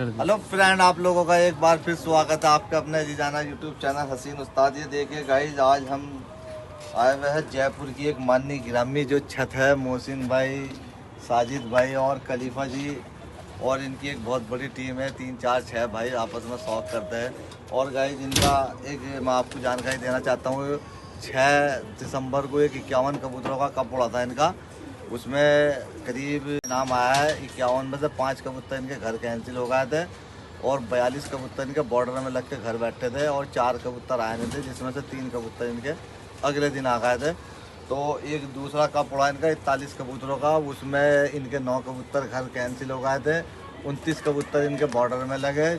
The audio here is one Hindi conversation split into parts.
हेलो फ्रेंड, आप लोगों का एक बार फिर स्वागत है आपके अपने जीजाना यूट्यूब चैनल हसीन उस्ताद। ये देखिए गाइज, आज हम आए हुए हैं जयपुर की एक माननीय गिरामी जो छत है, मोहसिन भाई, साजिद भाई और खलीफा जी, और इनकी एक बहुत बड़ी टीम है, 3 4 6 भाई आपस में शौक करते हैं। और गाइज इनका एक मैं आपको जानकारी देना चाहता हूँ, 6 दिसंबर को एक 51 कबूतरों का कप उड़ा था इनका। उसमें करीब नाम आया है 51 में से 5 कबूतर इनके घर कैंसिल हो गए थे और 42 कबूतर इनके बॉर्डर में लग के घर बैठे थे और 4 कबूतर आए नहीं थे, जिसमें से 3 कबूतर इनके अगले दिन आ गए थे। तो एक दूसरा कप उड़ा इनका 41 कबूतरों का, उसमें इनके 9 कबूतर घर कैंसिल हो गए थे, 29 कबूतर इनके बॉर्डर में लगे,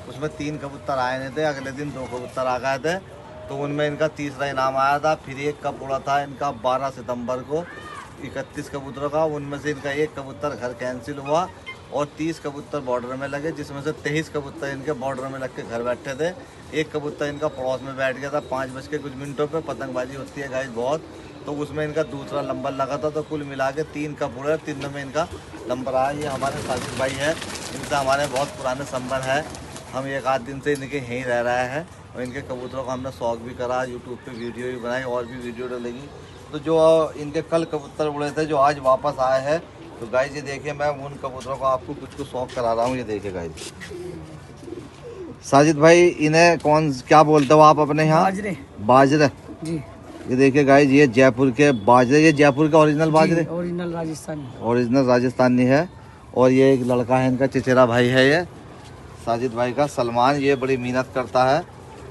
उसमें 3 कबूतर आए नहीं थे, अगले दिन 2 कबूतर आ गए थे। तो उनमें इनका तीसरा इनाम आया था। फिर एक कप उड़ा था इनका 12 सितंबर को 31 कबूतरों का, उनमें से इनका 1 कबूतर घर कैंसिल हुआ और 30 कबूतर बॉर्डर में लगे, जिसमें से 23 कबूतर इनके बॉर्डर में लग के घर बैठे थे। एक कबूतर इनका पड़ोस में बैठ गया था 5 बज के कुछ मिनटों पे, पतंगबाजी होती है गाइस बहुत, तो उसमें इनका दूसरा नंबर लगा था। तो कुल मिला के 3 कप उड़े, 3 में इनका नंबर आया। ये हमारे साजिद भाई है, इनसे हमारे बहुत पुराने संबंध है, हम एक आध दिन से इनके यहीं रह रहे हैं और इनके कबूतरों का हमने शौक भी करा, यूट्यूब पे वीडियो भी बनाई और भी वीडियो डलेगी। तो जो इनके कल कबूतर उड़े थे जो आज वापस आए हैं, तो गाइस ये देखिए, मैं उन कबूतरों को आपको कुछ शौक करा रहा हूँ। ये देखिए गाइस, साजिद भाई इन्हें क्या बोलते हो आप अपने यहाँ? बाजरे। बाजरे जी। ये देखिए गाइस, ये जयपुर के बाजरे, ये जयपुर के ओरिजिनल बाजरे, ओरिजिनल राजस्थानी है। और ये एक लड़का है इनका, चचेरा भाई है ये साजिद भाई का, सलमान, ये बड़ी मेहनत करता है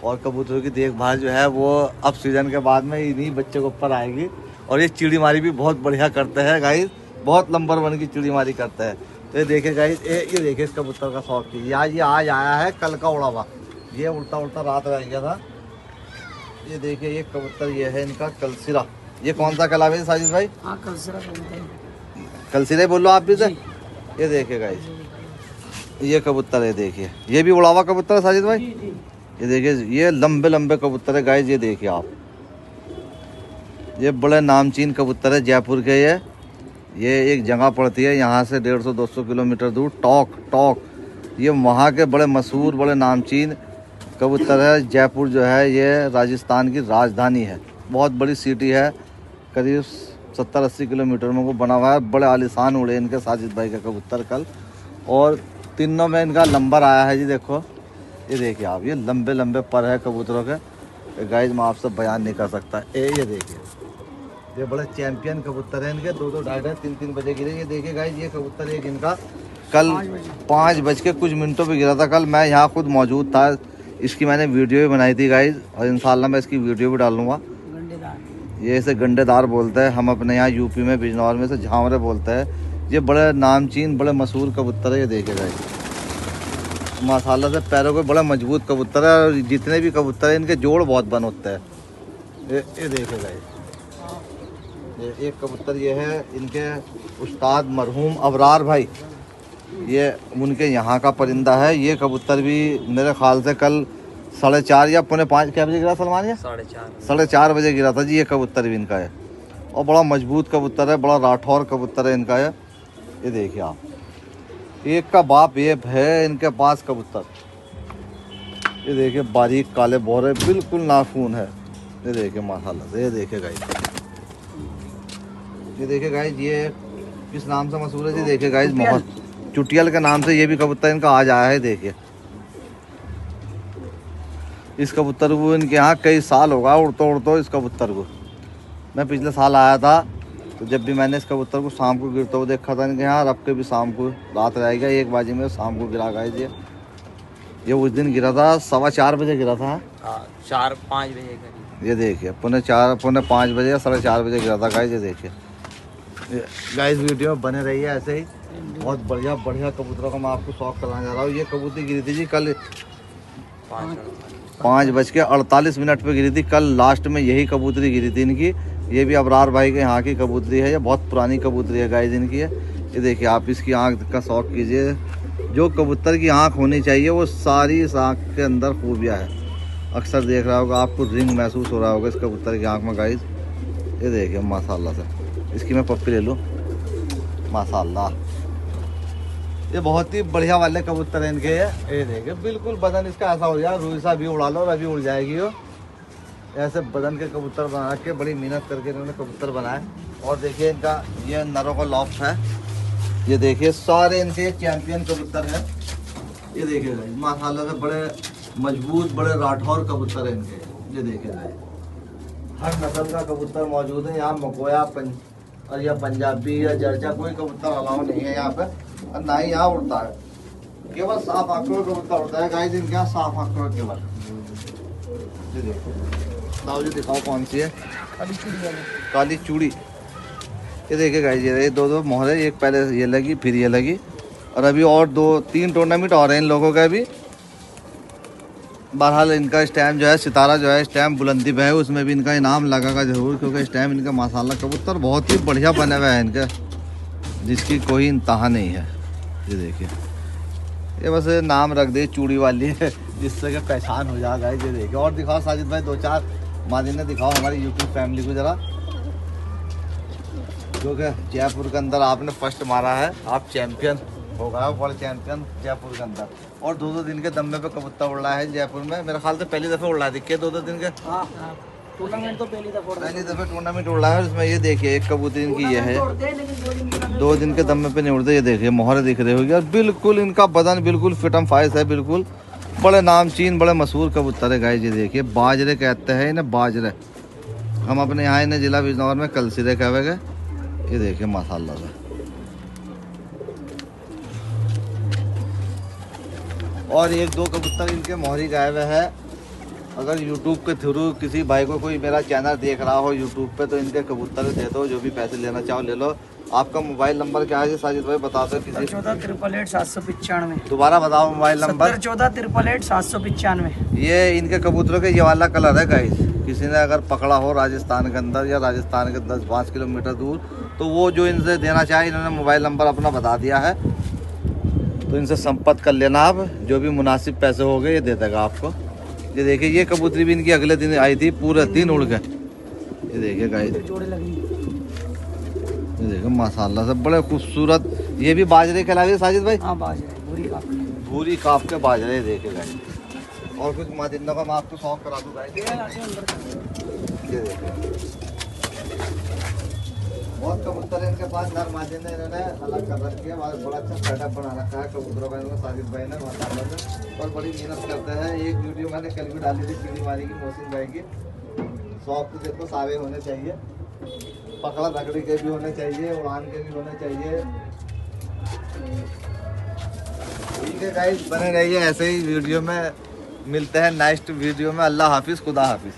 और कबूतरों की देखभाल जो है वो अब सीजन के बाद में इन्हीं बच्चे के ऊपर आएगी। और ये चिड़ी मारी भी बहुत बढ़िया करते हैं गाइस, बहुत नंबर 1 की चिड़ी मारी करते हैं। तो ये देखिए गाइस, ये देखिए इस कबूतर का शौक कीजिए। ये आज आया है, कल का उड़ा हुआ, ये उड़ता उड़ता रात रह गया था। ये देखिए ये कबूतर, ये है इनका कलसिरा। ये कौन सा कला है साजिद भाई? हाँ, कलसिरा बोलो आप भी से। ये देखिए गाइस, ये कबूतर है, देखिए ये भी उड़ा हुआ कबूतर है साजिद भाई। ये देखिए ये लंबे लंबे कबूतर है गाइस, ये देखिए आप, ये बड़े नामचीन कबूतर है जयपुर के। ये एक जगह पड़ती है यहाँ से 150-200 किलोमीटर दूर, टॉक। ये वहाँ के बड़े मशहूर बड़े नामचीन कबूतर है। जयपुर जो है ये राजस्थान की राजधानी है, बहुत बड़ी सिटी है, करीब 70-80 किलोमीटर में वो बना हुआ है। बड़े आलिशान उड़े इनके साजिद भाई के कबूतर कल, और तीनों में इनका नंबर आया है जी। देखो ये देखिए आप, ये लंबे लंबे पर है कबूतरों के गाइस, मैं आपसे बयान नहीं कर सकता। ये देखिए, ये बड़े चैंपियन कबूतर हैं इनके, 2-2, 2:30, 3-3 बजे गिरे। ये देखिए गाइस, ये कबूतर एक इनका कल 5 बज के कुछ मिनटों पे गिरा था। कल मैं यहाँ खुद मौजूद था, इसकी मैंने वीडियो भी बनाई थी गाइस, और इंशाल्लाह मैं इसकी वीडियो भी डालूंगा। ये इसे गंडेदार बोलते हैं, हम अपने यहाँ यूपी में बिजनौर में से झांवरे बोलते हैं। ये बड़े नामचीन बड़े मशहूर कबूतर है। ये देखिए गाइस, माशाल्लाह से पैरों के बड़ा मजबूत कबूतर है, और जितने भी कबूतर हैं इनके जोड़ बहुत बन होते हैं। ये देखिए गाइस, ये एक कबूतर ये है इनके उस्ताद मरहूम अबरार भाई, ये उनके यहाँ का परिंदा है। ये कबूतर भी मेरे ख्याल से कल 4:30 या 4:45 क्या बजे गिरा सलमान? ये 4:30 बजे गिरा था जी। ये कबूतर भी इनका है और बड़ा मजबूत कबूतर है, बड़ा राठौर कबूतर है इनका है। ये देखिए आप, एक का बाप ये है इनके पास कबूतर। ये देखिए बारीक काले बोरे, बिल्कुल नाखून है। ये देखिए माशाल्लाह से, ये देखिए गाइस, ये देखिए गाइस, ये किस नाम से मशहूर है जी? देखिए गाइस, बहुत चुटियल के नाम से ये भी कबूतर इनका आज आया है। देखिए इस कबूतर को इनके यहाँ कई साल होगा उड़तो इस कबूतर को। मैं पिछले साल आया था, तो जब भी मैंने इस कबूतर को शाम को गिरता हुआ देखा था इनके यहाँ, अब के भी शाम को रात रहेगा 1 बजे में शाम को गिरा गाइस। ये उस दिन गिरा था 4:15 बजे गिरा था, 4-5 बजे। ये देखिए 4:45, 4:45 बजे या 4:30 बजे गिरा था गाइस। ये देखिए गाइस, वीडियो में बने रहिए ऐसे ही, बहुत बढ़िया बढ़िया कबूतरों का मैं आपको शौक कराने जा रहा हूँ। ये कबूतरी गिरी थी जी कल 5:48 पे गिरी थी। कल लास्ट में यही कबूतरी गिरी थी इनकी। ये भी अबरार भाई के यहाँ की कबूतरी है, ये बहुत पुरानी कबूतरी है गाइस इनकी है। ये देखिए आप, इसकी आँख का शौक कीजिए। जो कबूतर की आँख होनी चाहिए वो सारी इस आँख के अंदर खूबियाँ है। अक्सर देख रहा होगा आपको, रिंग महसूस हो रहा होगा इस कबूतर की आँख में गाइस। ये देखिए माशाल्लाह से, इसकी मैं पप्पी ले लूँ, माशाल्लाह ये बहुत ही बढ़िया वाले कबूतर हैं इनके। ये देखिए बिल्कुल बदन इसका ऐसा हो जाए रूई सा भी उड़ा लो अभी उड़ जाएगी वो। ऐसे बदन के कबूतर बना के बड़ी मेहनत करके इन्होंने कबूतर बनाए। और देखिए इनका ये नरों का लॉफ्ट है। ये देखिए सारे इनके चैंपियन कबूतर हैं। ये देखिए माशाल्लाह से बड़े मजबूत बड़े राठौर कबूतर हैं इनके। ये देखिए हर नस्ल का कबूतर मौजूद है यहाँ। मकोया और या पंजाबी या जर्जा कोई कबूतर अलाउ नहीं है यहाँ पे, और ना ही यहाँ उड़ता है। केवल साफ आंखों का कबूतर उड़ता है गाइस इनके यहाँ, साफ आंखों केवल। ये देखो लाओ जी दिखाओ कौन सी है। काली चूड़ी। ये देखिए गाइस ये दो मोहरे, एक पहले ये लगी फिर ये लगी, और अभी और 2-3 टूर्नामेंट और हैं इन लोगों का भी। बहरहाल इनका स्टैम्प जो है सितारा जो है स्टैम्प बुलंदी पे है, उसमें भी इनका इनाम लगेगा ज़रूर, क्योंकि स्टैम्प इनका माशाल्लाह कबूतर बहुत ही बढ़िया बने हुए हैं इनका, जिसकी कोई इंतहा नहीं है। ये देखिए ये बस नाम रख दे चूड़ी वाली है, जिससे कि पहचान हो जाएगा। ये देखिए और दिखाओ साजिद भाई 2-4 मादिने दिखाओ हमारी यूट्यूब फैमिली को ज़रा, क्योंकि जयपुर के अंदर आपने फर्स्ट मारा है, आप चैम्पियन हो गए, वर्ल्ड चैंपियन जयपुर के अंदर। और 2-2 दिन के दम्मे पे कबूतर उड़ रहा है जयपुर में, मेरे ख्याल से पहली दफ़े उड़ रहा है। दिखे 2-2 दिन के टूर्नामेंट तो पहली दफ़े टूर्नामेंट उड़ रहा है। उसमें ये देखिए एक कबूतर इनकी ये है, 2 दिन के दम्मे पे नहीं उड़ते। ये देखिए मोहरे दिख रहे होगी, और बिल्कुल इनका बदन बिल्कुल फिटम फाइस है, बिल्कुल बड़े नामचीन बड़े मशहूर कबूतर है गाइस। ये देखिए बाजरे कहते हैं इन्हें, बाजरे। हम अपने यहाँ इन्हें जिला बिजनौर में कलसिरे कहेंगे। ये देखिए माशाल्लाह से। और 1-2 कबूतर इनके मोहरी गाये हुए है। अगर यूट्यूब के थ्रू किसी भाई को कोई मेरा चैनल देख रहा हो यूट्यूब पे, तो इनके कबूतर दे दो, जो भी पैसे लेना चाहो ले लो। आपका मोबाइल नंबर क्या है साजिद भाई बता दो। 14-388-795। दोबारा बताओ मोबाइल नंबर। 14-388-795। ये इनके कबूतरों के ये वाला कलर है गाइस। किसी ने अगर पकड़ा हो राजस्थान के अंदर या राजस्थान के 10-5 किलोमीटर दूर, तो वो जो इनसे देना चाहे, इन्होंने मोबाइल नंबर अपना बता दिया है, तो इनसे संपर्क कर लेना आप। जो भी मुनासिब पैसे हो गए ये दे देगा आपको। ये देखिए ये कबूतरी भी इनकी अगले दिन आई थी, पूरे दिन उड़ गए। ये देखिए गाइस, ये देखिए माशाल्लाह से बड़े खूबसूरत। ये भी बाजरे खिलाए साजिद भाई? हाँ बाजरे भूरी काफ के बाजरे। देखे गाइस और कुछ मादिन्नों का मैं आपको शौक करा दूँ गाइस। ये देखिए बहुत कबूतर है इनके पास, नर मादिन ने इन्होंने अलग कर रखी है। बड़ा अच्छा सेटअप बना रखा है कबूतरों का इन्होंने साजिद भाई ने माशाल्लाह से, और बड़ी मेहनत करते हैं। एक वीडियो मैंने कल भी डाली थी चिड़ी मारी की मोहसिन भाई की। शौक तो देखो सारे होने चाहिए, पकड़ा धकड़ी के भी होने चाहिए, उड़ान के भी होने चाहिए। ठीक है गाइस बने रहिए ऐसे ही वीडियो में, मिलते हैं नेक्स्ट वीडियो में। अल्लाह हाफिज़, खुदा हाफिज़।